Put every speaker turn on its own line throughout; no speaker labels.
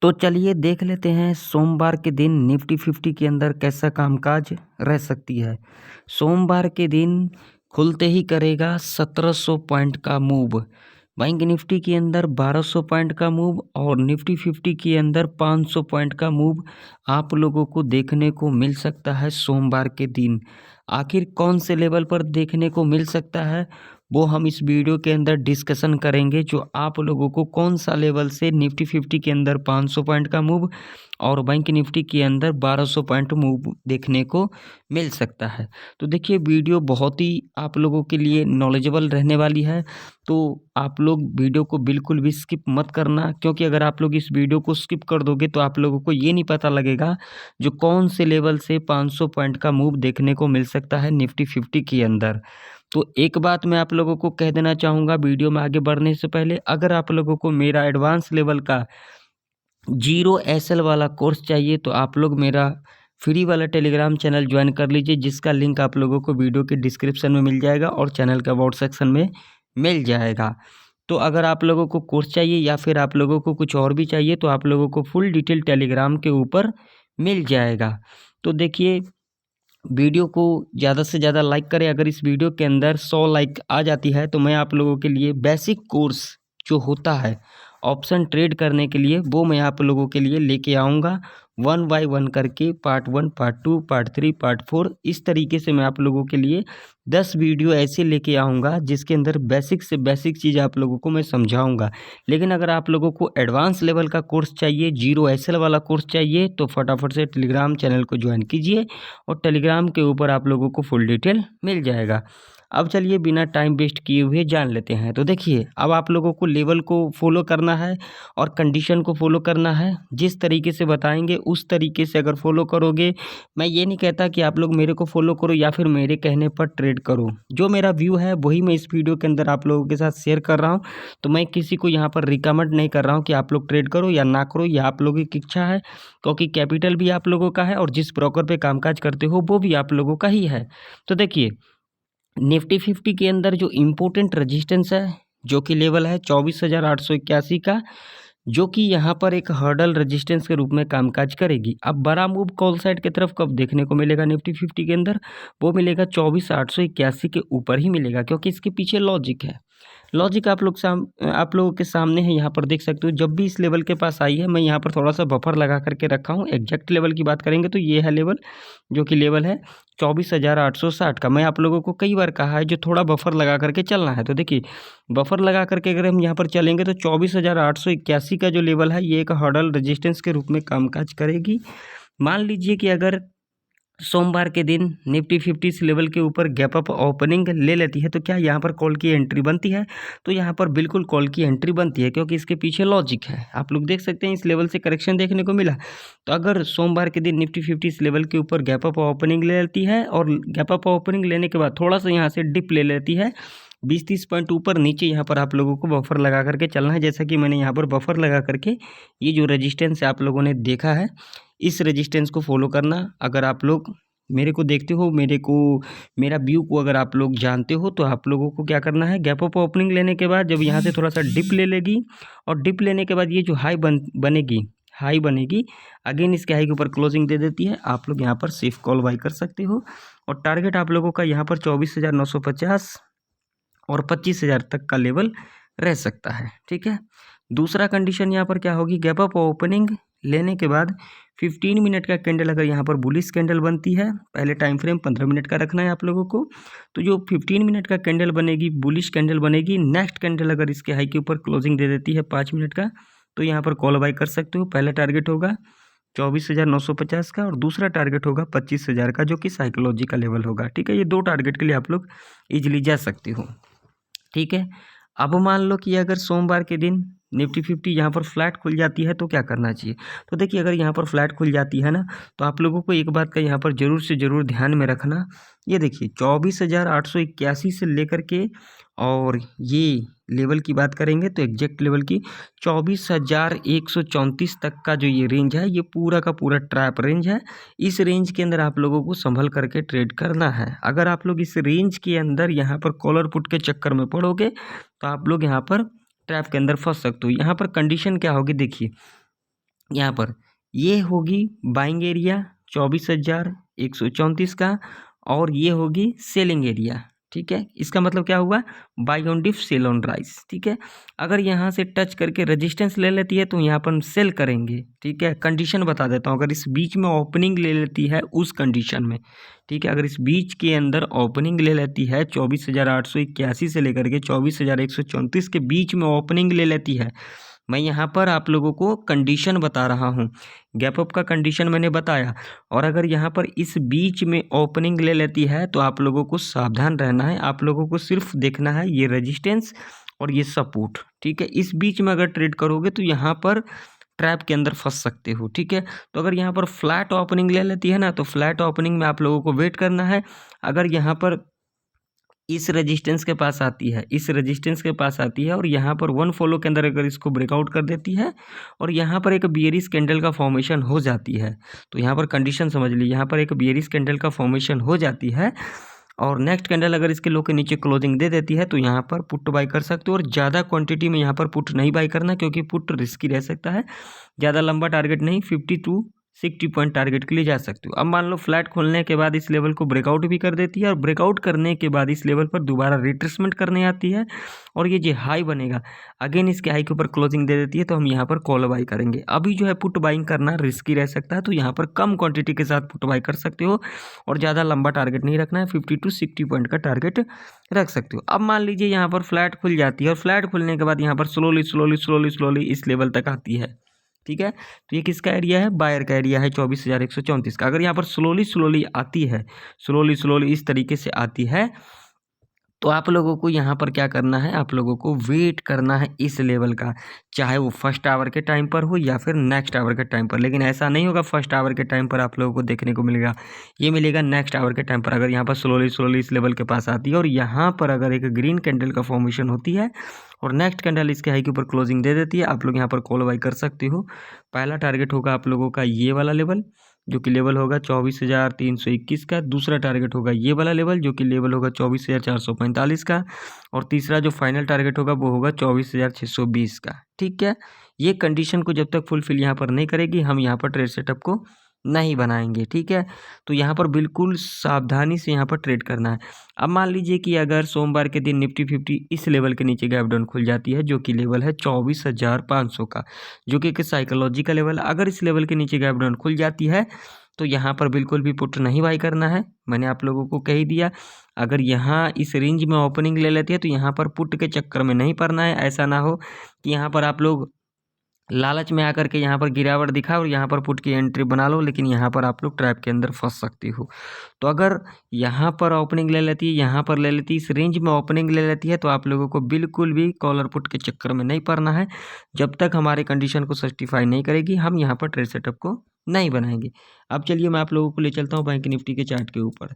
तो चलिए देख लेते हैं सोमवार के दिन निफ्टी 50 के अंदर कैसा कामकाज रह सकती है। सोमवार के दिन खुलते ही करेगा 1700 पॉइंट का मूव। बैंक निफ्टी के अंदर 1200 पॉइंट का मूव और निफ्टी 50 के अंदर 500 पॉइंट का मूव आप लोगों को देखने को मिल सकता है सोमवार के दिन। आखिर कौन से लेवल पर देखने को मिल सकता है वो हम इस वीडियो के अंदर डिस्कशन करेंगे, जो आप लोगों को कौन सा लेवल से निफ्टी 50 के अंदर 500 पॉइंट का मूव और बैंक निफ्टी के अंदर 1200 पॉइंट मूव देखने को मिल सकता है। तो देखिए वीडियो बहुत ही आप लोगों के लिए नॉलेजेबल रहने वाली है, तो आप लोग वीडियो को बिल्कुल भी स्किप मत करना, क्योंकि अगर आप लोग इस वीडियो को स्किप कर दोगे तो आप लोगों को ये नहीं पता लगेगा जो कौन से लेवल से 500 पॉइंट का मूव देखने को मिल सकता है निफ्टी 50 के अंदर। तो एक बात मैं आप लोगों को कह देना चाहूँगा वीडियो में आगे बढ़ने से पहले, अगर आप लोगों को मेरा एडवांस लेवल का जीरो एसएल वाला कोर्स चाहिए तो आप लोग मेरा फ्री वाला टेलीग्राम चैनल ज्वाइन कर लीजिए, जिसका लिंक आप लोगों को वीडियो के डिस्क्रिप्शन में मिल जाएगा और चैनल का अबाउट सेक्शन में मिल जाएगा। तो अगर आप लोगों को कोर्स चाहिए या फिर आप लोगों को कुछ और भी चाहिए तो आप लोगों को फुल डिटेल टेलीग्राम के ऊपर मिल जाएगा। तो देखिए वीडियो को ज़्यादा से ज़्यादा लाइक करें। अगर इस वीडियो के अंदर 100 लाइक आ जाती है तो मैं आप लोगों के लिए बेसिक कोर्स जो होता है ऑप्शन ट्रेड करने के लिए वो मैं आप लोगों के लिए लेके आऊँगा 1 बाय 1 करके, पार्ट 1, पार्ट 2, पार्ट 3, पार्ट 4, इस तरीके से मैं आप लोगों के लिए 10 वीडियो ऐसे लेके आऊँगा जिसके अंदर बेसिक से बेसिक चीज़ आप लोगों को मैं समझाऊँगा। लेकिन अगर आप लोगों को एडवांस लेवल का कोर्स चाहिए, जीरो एसएल वाला कोर्स चाहिए, तो फटाफट से टेलीग्राम चैनल को ज्वाइन कीजिए और टेलीग्राम के ऊपर आप लोगों को फुल डिटेल मिल जाएगा। अब चलिए बिना टाइम वेस्ट किए हुए जान लेते हैं। तो देखिए अब आप लोगों को लेवल को फॉलो करना है और कंडीशन को फॉलो करना है। जिस तरीके से बताएंगे उस तरीके से अगर फॉलो करोगे, मैं ये नहीं कहता कि आप लोग मेरे को फॉलो करो या फिर मेरे कहने पर ट्रेड करो। जो मेरा व्यू है वही मैं इस वीडियो के अंदर आप लोगों के साथ शेयर कर रहा हूँ। तो मैं किसी को यहाँ पर रिकमेंड नहीं कर रहा हूँ कि आप लोग ट्रेड करो या ना करो, यह आप लोगों की इच्छा है, क्योंकि कैपिटल भी आप लोगों का है और जिस ब्रोकर पे कामकाज करते हो वो भी आप लोगों का ही है। तो देखिए निफ्टी 50 के अंदर जो इम्पोर्टेंट रेजिस्टेंस है, जो कि लेवल है 24,881 का, जो कि यहाँ पर एक हर्डल रेजिस्टेंस के रूप में कामकाज करेगी। अब बड़ा मूव कॉल साइड की तरफ कब देखने को मिलेगा निफ्टी 50 के अंदर, वो मिलेगा 24,881 के ऊपर ही मिलेगा, क्योंकि इसके पीछे लॉजिक है। लॉजिक आप लोगों के सामने है, यहाँ पर देख सकते हो। जब भी इस लेवल के पास आई है मैं यहाँ पर थोड़ा सा बफर लगा करके रखा हूँ। एग्जैक्ट लेवल की बात करेंगे तो ये है लेवल, जो कि लेवल है 24,860 का। मैं आप लोगों को कई बार कहा है जो थोड़ा बफर लगा करके चलना है। तो देखिए बफर लगा करके अगर हम यहाँ पर चलेंगे तो 24,881 का जो लेवल है ये एक हर्डल रेजिस्टेंस के रूप में कामकाज करेगी। मान लीजिए कि अगर सोमवार के दिन निफ्टी 50 इस लेवल के ऊपर गैप अप ओपनिंग ले लेती है तो क्या यहाँ पर कॉल की एंट्री बनती है? तो यहाँ पर बिल्कुल कॉल की एंट्री बनती है, क्योंकि इसके पीछे लॉजिक है। आप लोग देख सकते हैं इस लेवल से करेक्शन देखने को मिला। तो अगर सोमवार के दिन निफ्टी 50 इस लेवल के ऊपर गैप अप ओपनिंग ले लेती है और गैप अप ओपनिंग लेने के बाद थोड़ा सा यहाँ से डिप ले लेती है 20-30 पॉइंट ऊपर नीचे, यहाँ पर आप लोगों को बफर लगा करके चलना है। जैसा कि मैंने यहाँ पर बफर लगा करके ये जो रेजिस्टेंस है आप लोगों ने देखा है, इस रेजिस्टेंस को फॉलो करना। अगर आप लोग मेरे को देखते हो, मेरा व्यू को अगर आप लोग जानते हो, तो आप लोगों को क्या करना है, गैप अप ओपनिंग लेने के बाद जब यहाँ से थोड़ा सा डिप ले लेगी और डिप लेने के बाद ये जो हाई बनेगी अगेन इसके हाई के ऊपर क्लोजिंग दे देती है, आप लोग यहाँ पर सेफ कॉल बाई कर सकते हो। और टारगेट आप लोगों का यहाँ पर 24,950 और 25,000 तक का लेवल रह सकता है। ठीक है। दूसरा कंडीशन यहाँ पर क्या होगी, गैप अप ओपनिंग लेने के बाद 15 मिनट का कैंडल अगर यहाँ पर बुलिश कैंडल बनती है, पहले टाइम फ्रेम 15 मिनट का रखना है आप लोगों को। तो जो 15 मिनट का कैंडल बनेगी, बुलिश कैंडल बनेगी, नेक्स्ट कैंडल अगर इसके हाई के ऊपर क्लोजिंग दे देती है 5 मिनट का, तो यहाँ पर कॉल बाई कर सकते हो। पहला टारगेट होगा 24,950 का और दूसरा टारगेट होगा 25,000 का, जो कि साइकोलॉजी का लेवल होगा। ठीक है, ये दो टारगेट के लिए आप लोग ईजिली जा सकते हो। ठीक है। अब मान लो कि अगर सोमवार के दिन निफ्टी 50 यहाँ पर फ्लैट खुल जाती है तो क्या करना चाहिए। तो देखिए अगर यहाँ पर फ्लैट खुल जाती है ना, तो आप लोगों को एक बात का यहाँ पर ज़रूर से ज़रूर ध्यान में रखना। ये देखिए 24,881 से लेकर के और ये लेवल की बात करेंगे तो एग्जैक्ट लेवल की 24,134 तक का जो ये रेंज है, ये पूरा का पूरा ट्रैप रेंज है। इस रेंज के अंदर आप लोगों को संभल करके ट्रेड करना है। अगर आप लोग इस रेंज के अंदर यहाँ पर कॉलर पुट के चक्कर में पड़ोगे तो आप लोग यहाँ पर ट्रैप के अंदर फंस सकते हो। यहाँ पर कंडीशन क्या होगी, देखिए यहाँ पर ये होगी बाइंग एरिया 24,134 का, और ये होगी सेलिंग एरिया। ठीक है, इसका मतलब क्या हुआ, buy on dip sell on rise. ठीक है, अगर यहाँ से टच करके रेजिस्टेंस ले लेती है तो यहाँ पर हम सेल करेंगे। ठीक है, कंडीशन बता देता हूँ, अगर इस बीच में ओपनिंग ले लेती है उस कंडीशन में, ठीक है, अगर इस बीच के अंदर ओपनिंग ले लेती है 24,881 से लेकर के 24,134 के बीच में ओपनिंग ले लेती है, मैं यहाँ पर आप लोगों को कंडीशन बता रहा हूँ, गैप अप का कंडीशन मैंने बताया, और अगर यहाँ पर इस बीच में ओपनिंग ले लेती है तो आप लोगों को सावधान रहना है। आप लोगों को सिर्फ देखना है ये रेजिस्टेंस और ये सपोर्ट। ठीक है, इस बीच में अगर ट्रेड करोगे तो यहाँ पर ट्रैप के अंदर फंस सकते हो। ठीक है, तो अगर यहाँ पर फ्लैट ओपनिंग ले लेती है ना, तो फ्लैट ओपनिंग में आप लोगों को वेट करना है। अगर यहाँ पर इस रेजिस्टेंस के पास आती है, इस रेजिस्टेंस के पास आती है और यहाँ पर वन फॉलो के अंदर अगर इसको ब्रेकआउट कर देती है और यहाँ पर एक बियरिश कैंडल का फॉर्मेशन हो जाती है, तो यहाँ पर कंडीशन समझ ली, यहाँ पर एक बियरिश कैंडल का फॉर्मेशन हो जाती है और नेक्स्ट कैंडल अगर इसके लो के नीचे क्लोजिंग दे देती है तो यहाँ पर पुट बाई कर सकते हो। और ज़्यादा क्वांटिटी में यहाँ पर पुट नहीं बाई करना, क्योंकि पुट रिस्की रह सकता है। ज़्यादा लंबा टारगेट नहीं, 50 पॉइंट टारगेट के लिए जा सकते हो। अब मान लो फ्लैट खोलने के बाद इस लेवल को ब्रेकआउट भी कर देती है और ब्रेकआउट करने के बाद इस लेवल पर दोबारा रिट्रेसमेंट करने आती है और ये जो हाई बनेगा अगेन इसके हाई के ऊपर क्लोजिंग दे देती है, तो हम यहाँ पर कॉल बाई करेंगे। अभी जो है पुट बाइंग करना रिस्की रह सकता है, तो यहाँ पर कम क्वांटिटी के साथ पुट बाई कर सकते हो और ज़्यादा लंबा टारगेट नहीं रखना है, 50 पॉइंट का टारगेट रख सकते हो। अब मान लीजिए यहाँ पर फ्लैट खुल जाती है और फ्लैट खुलने के बाद यहाँ पर स्लोली इस लेवल तक आती है। ठीक है, तो ये किसका एरिया है, बायर का एरिया है 24,134 का। अगर यहाँ पर स्लोली आती है, स्लोली इस तरीके से आती है, तो आप लोगों को यहाँ पर क्या करना है, आप लोगों को वेट करना है इस लेवल का, चाहे वो फर्स्ट आवर के टाइम पर हो या फिर नेक्स्ट आवर के टाइम पर। लेकिन ऐसा नहीं होगा फर्स्ट आवर के टाइम पर आप लोगों को देखने को मिलेगा, ये मिलेगा नेक्स्ट आवर के टाइम पर। अगर यहाँ पर स्लोली इस लेवल के पास आती है और यहाँ पर अगर एक ग्रीन कैंडल का फॉर्मेशन होती है और नेक्स्ट कैंडल इसके हाई के ऊपर क्लोजिंग दे देती है, आप लोग यहाँ पर कॉल बाई कर सकते हो। पहला टारगेट होगा आप लोगों का ये वाला लेवल, जो कि लेवल होगा 24,321 का। दूसरा टारगेट होगा ये वाला लेवल, जो कि लेवल होगा 24,445 का। और तीसरा जो फाइनल टारगेट होगा वो होगा 24,620 का। ठीक है, ये कंडीशन को जब तक फुलफिल यहाँ पर नहीं करेगी हम यहाँ पर ट्रेड सेटअप को नहीं बनाएंगे। ठीक है, तो यहाँ पर बिल्कुल सावधानी से यहाँ पर ट्रेड करना है। अब मान लीजिए कि अगर सोमवार के दिन निफ्टी 50 इस लेवल के नीचे गैप डाउन खुल जाती है, जो कि लेवल है 24,500 का, जो कि एक साइकोलॉजी का लेवल। अगर इस लेवल के नीचे गैप डाउन खुल जाती है तो यहाँ पर बिल्कुल भी पुट नहीं बाई करना है, मैंने आप लोगों को कह ही दिया। अगर यहाँ इस रेंज में ओपनिंग ले लेती है तो यहाँ पर पुट के चक्कर में नहीं पड़ना है। ऐसा ना हो कि यहाँ पर आप लोग लालच में आकर के यहाँ पर गिरावट दिखा और यहाँ पर पुट की एंट्री बना लो, लेकिन यहाँ पर आप लोग ट्रैप के अंदर फंस सकते हो। तो अगर यहाँ पर ओपनिंग ले लेती है, यहाँ पर ले लेती है, इस रेंज में ओपनिंग ले लेती है, तो आप लोगों को बिल्कुल भी कॉलर पुट के चक्कर में नहीं पड़ना है। जब तक हमारे कंडीशन को सर्टिफाई नहीं करेगी हम यहाँ पर ट्रेड सेटअप को नहीं बनाएंगे। अब चलिए मैं आप लोगों को ले चलता हूँ बैंक निफ्टी के चार्ट के ऊपर।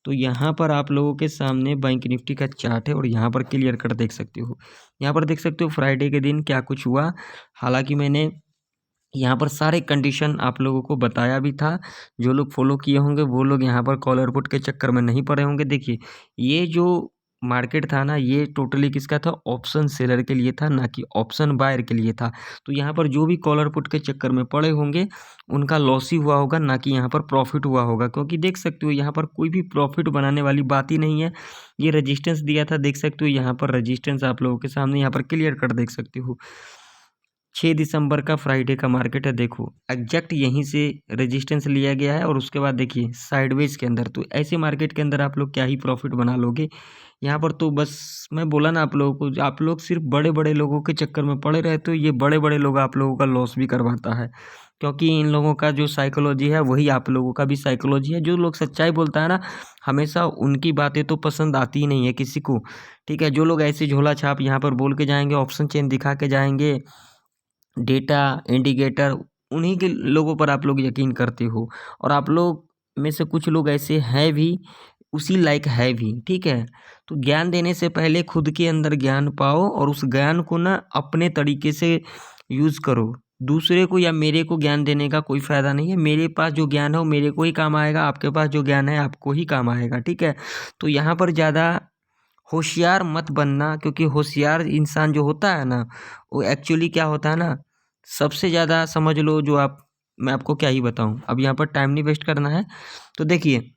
तो यहाँ पर आप लोगों के सामने बैंक निफ्टी का चार्ट है और यहाँ पर क्लियर कट देख सकते हो। यहाँ पर देख सकते हो फ्राइडे के दिन क्या कुछ हुआ। हालांकि मैंने यहाँ पर सारे कंडीशन आप लोगों को बताया भी था, जो लोग फॉलो किए होंगे वो लोग यहाँ पर कॉलर पुट के चक्कर में नहीं पड़े होंगे। देखिए ये जो मार्केट था ना, ये टोटली किसका था, ऑप्शन सेलर के लिए था, ना कि ऑप्शन बायर के लिए था। तो यहाँ पर जो भी कॉलर पुट के चक्कर में पड़े होंगे उनका लॉस ही हुआ होगा, ना कि यहाँ पर प्रॉफिट हुआ होगा। क्योंकि देख सकते हो यहाँ पर कोई भी प्रॉफिट बनाने वाली बात ही नहीं है। ये रजिस्टेंस दिया था, देख सकते हो यहाँ पर रजिस्टेंस आप लोगों के सामने यहाँ पर क्लियर कर देख सकते हो। 6 दिसंबर का फ्राइडे का मार्केट है, देखो एग्जैक्ट यहीं से रेजिस्टेंस लिया गया है और उसके बाद देखिए साइडवेज के अंदर। तो ऐसे मार्केट के अंदर आप लोग क्या ही प्रॉफिट बना लोगे। यहाँ पर तो बस मैं बोला ना आप लोगों को, आप लोग सिर्फ बड़े बड़े लोगों के चक्कर में पड़े रहते हो। ये बड़े बड़े लोग आप लोगों का लॉस भी करवाता है, क्योंकि इन लोगों का जो साइकोलॉजी है वही आप लोगों का भी साइकोलॉजी है। जो लोग सच्चाई बोलता है ना, हमेशा उनकी बातें तो पसंद आती ही नहीं है किसी को। ठीक है, जो लोग ऐसे झोला छाप यहाँ पर बोल के जाएंगे, ऑप्शन चेन दिखा के जाएंगे, डेटा इंडिकेटर, उन्हीं के लोगों पर आप लोग यकीन करते हो। और आप लोग में से कुछ लोग ऐसे हैं भी, उसी लायक है भी। ठीक है, तो ज्ञान देने से पहले खुद के अंदर ज्ञान पाओ और उस ज्ञान को ना अपने तरीके से यूज़ करो। दूसरे को या मेरे को ज्ञान देने का कोई फ़ायदा नहीं है। मेरे पास जो ज्ञान है वो मेरे को ही काम आएगा, आपके पास जो ज्ञान है आपको ही काम आएगा। ठीक है, तो यहाँ पर ज़्यादा होशियार मत बनना, क्योंकि होशियार इंसान जो होता है ना, वो एक्चुअली क्या होता है ना, सबसे ज़्यादा समझ लो जो आप, मैं आपको क्या ही बताऊँ, अब यहाँ पर टाइम नहीं वेस्ट करना है। तो देखिए,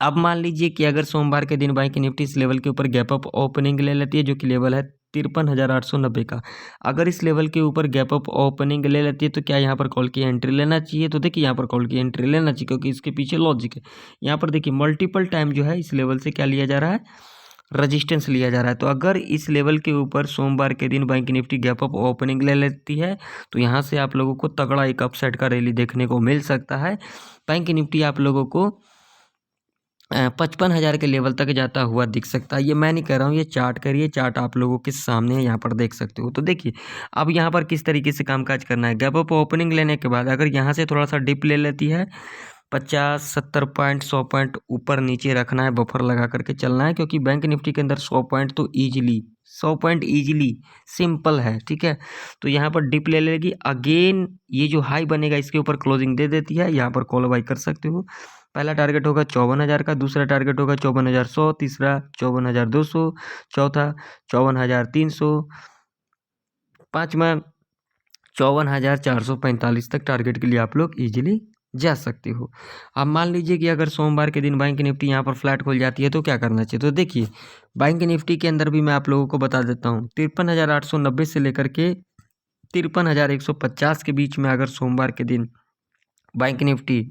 अब मान लीजिए कि अगर सोमवार के दिन बैंक निफ्टी इस लेवल के ऊपर गैप अप ओपनिंग ले लेती है, जो कि लेवल है 53,890 का। अगर इस लेवल के ऊपर गैप अप ओपनिंग ले लेती है तो क्या यहाँ पर कॉल की एंट्री लेना चाहिए? तो देखिए यहाँ पर कॉल की एंट्री लेना चाहिए, क्योंकि इसके पीछे लॉजिक है। यहाँ पर देखिए मल्टीपल टाइम जो है इस लेवल से क्या लिया जा रहा है, रजिस्टेंस लिया जा रहा है। तो अगर इस लेवल के ऊपर सोमवार के दिन bank Nifty gap up opening ले लेती है तो यहाँ से आप लोगों को तगड़ा एक अपसाइड का रैली देखने को मिल सकता है। बैंक निफ्टी आप लोगों को 55,000 के लेवल तक जाता हुआ दिख सकता है। ये मैं नहीं कह रहा हूँ, ये चार्ट करिए, चार्ट आप लोगों के सामने है, यहाँ पर देख सकते हो। तो देखिए अब यहाँ पर किस तरीके से कामकाज करना है। गैप अप ओपनिंग लेने के बाद अगर यहाँ से थोड़ा सा डिप ले लेती है, 50-70 पॉइंट 100 पॉइंट ऊपर नीचे रखना है, बफर लगा करके चलना है, क्योंकि बैंक निफ्टी के अंदर 100 पॉइंट तो ईजिली 100 पॉइंट ईजिली सिंपल है, ठीक है। तो यहाँ पर डिप ले लेगी, अगेन ये जो हाई बनेगा इसके ऊपर क्लोजिंग दे देती है, यहाँ पर कॉल बाई कर सकते हो। पहला टारगेट होगा 54,000 का, दूसरा टारगेट होगा 54,100, तीसरा 54,200, चौथा 54,300, पाँचवा 54,445 तक टारगेट के लिए आप लोग इजीली जा सकते हो। अब मान लीजिए कि अगर सोमवार के दिन बैंक निफ्टी यहाँ पर फ्लैट खुल जाती है तो क्या करना चाहिए। तो देखिए बैंक निफ्टी के अंदर भी मैं आप लोगों को बता देता हूँ, 53,890 से लेकर के 53,150 के बीच में अगर सोमवार के दिन बैंक निफ्टी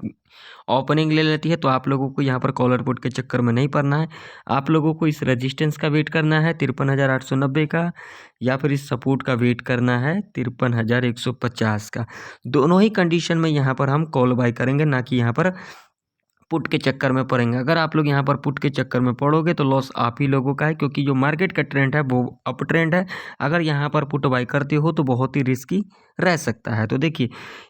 ओपनिंग ले लेती है तो आप लोगों को यहाँ पर कॉलर पुट के चक्कर में नहीं पड़ना है। आप लोगों को इस रेजिस्टेंस का वेट करना है 53,890 का, या फिर इस सपोर्ट का वेट करना है 53,150 का। दोनों ही कंडीशन में यहाँ पर हम कॉल बाय करेंगे, ना कि यहाँ पर पुट के चक्कर में पड़ेंगे। अगर आप लोग यहाँ पर पुट के चक्कर में पड़ोगे तो लॉस आप ही लोगों का है, क्योंकि जो मार्केट का ट्रेंड है वो अप ट्रेंड है। अगर यहाँ पर पुट बाई करते हो तो बहुत ही रिस्की रह सकता है। तो देखिए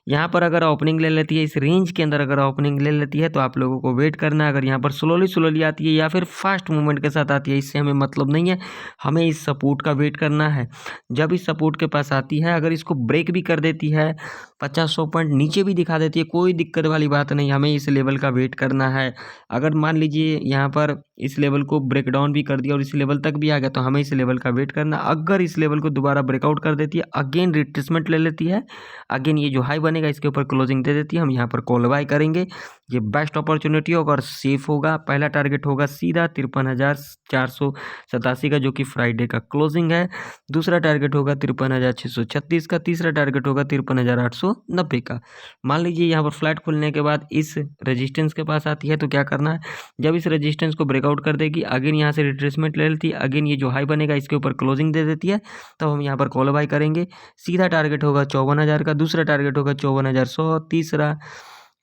यहाँ पर अगर ओपनिंग ले लेती है, इस रेंज के अंदर अगर ओपनिंग ले लेती है तो आप लोगों को वेट करना है। अगर यहाँ पर स्लोली आती है या फिर फास्ट मूवमेंट के साथ आती है, इससे हमें मतलब नहीं है, हमें इस सपोर्ट का वेट करना है। जब इस सपोर्ट के पास आती है, अगर इसको ब्रेक भी कर देती है, 50-100 पॉइंट नीचे भी दिखा देती है, कोई दिक्कत वाली बात नहीं, हमें इस लेवल का वेट करना है। अगर मान लीजिए यहाँ पर इस लेवल को ब्रेक डाउन भी कर दिया और इस लेवल तक भी आ गया तो हमें इस लेवल का वेट करना। अगर इस लेवल को दोबारा ब्रेकआउट कर देती है, अगेन रिट्रेसमेंट ले लेती है, अगेन ये जो हाई बनेगा इसके ऊपर क्लोजिंग दे देती है, हम यहाँ पर कॉल बाय करेंगे। ये बेस्ट अपॉर्चुनिटी होगा और सेफ होगा। पहला टारगेट होगा सीधा 53,487 का, जो कि फ्राइडे का क्लोजिंग है। दूसरा टारगेट होगा 53,636 का, तीसरा टारगेट होगा 53,890 का। मान लीजिए यहाँ पर फ्लैट खुलने के बाद इस रेजिस्टेंस के पास आती है तो क्या करना है, जब इस रेजिस्टेंस को ब्रेकआउट कर देगी, अगेन यहाँ से रिट्रेसमेंट ले लेती है, अगेन ये जो हाई बनेगा इसके ऊपर क्लोजिंग दे देती है, तब हम यहाँ पर कॉल बाय करेंगे। सीधा टारगेट होगा 54,000 का, दूसरा टारगेट होगा 54,100, तीसरा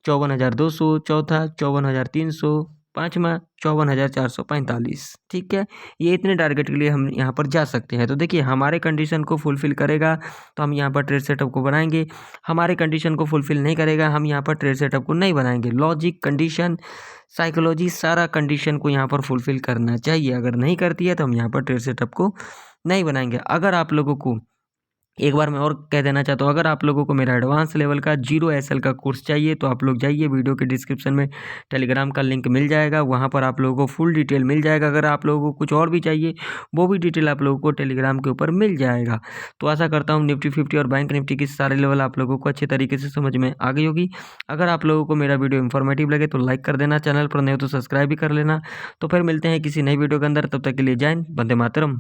54,200, चौथा 54,300, पाँचवा 54,445। ठीक है, ये इतने टारगेट के लिए हम यहाँ पर जा सकते हैं। तो देखिए हमारे कंडीशन को फुलफिल करेगा तो हम यहाँ पर ट्रेड सेटअप को बनाएंगे, हमारे कंडीशन को फुलफिल नहीं करेगा हम यहाँ पर ट्रेड सेटअप को नहीं बनाएंगे। लॉजिक, कंडीशन, साइकोलॉजी, सारा कंडीशन को यहाँ पर फुलफिल करना चाहिए। अगर नहीं करती है तो हम यहाँ पर ट्रेड सेटअप को नहीं बनाएंगे। अगर आप लोगों को एक बार मैं और कह देना चाहता हूँ, अगर आप लोगों को मेरा एडवांस लेवल का 0 SL का कोर्स चाहिए तो आप लोग जाइए, वीडियो के डिस्क्रिप्शन में टेलीग्राम का लिंक मिल जाएगा, वहाँ पर आप लोगों को फुल डिटेल मिल जाएगा। अगर आप लोगों को कुछ और भी चाहिए वो भी डिटेल आप लोगों को टेलीग्राम के ऊपर मिल जाएगा। तो आशा करता हूँ निफ्टी 50 और बैंक निफ्टी की सारे लेवल आप लोगों को अच्छे तरीके से समझ में आ गई होगी। अगर आप लोगों को मेरा वीडियो इन्फॉर्मेटिव लगे तो लाइक कर देना, चैनल पर नहीं हो तो सब्सक्राइब भी कर लेना। तो फिर मिलते हैं किसी नई वीडियो के अंदर, तब तक के लिए जय हिंद, वंदे मातरम।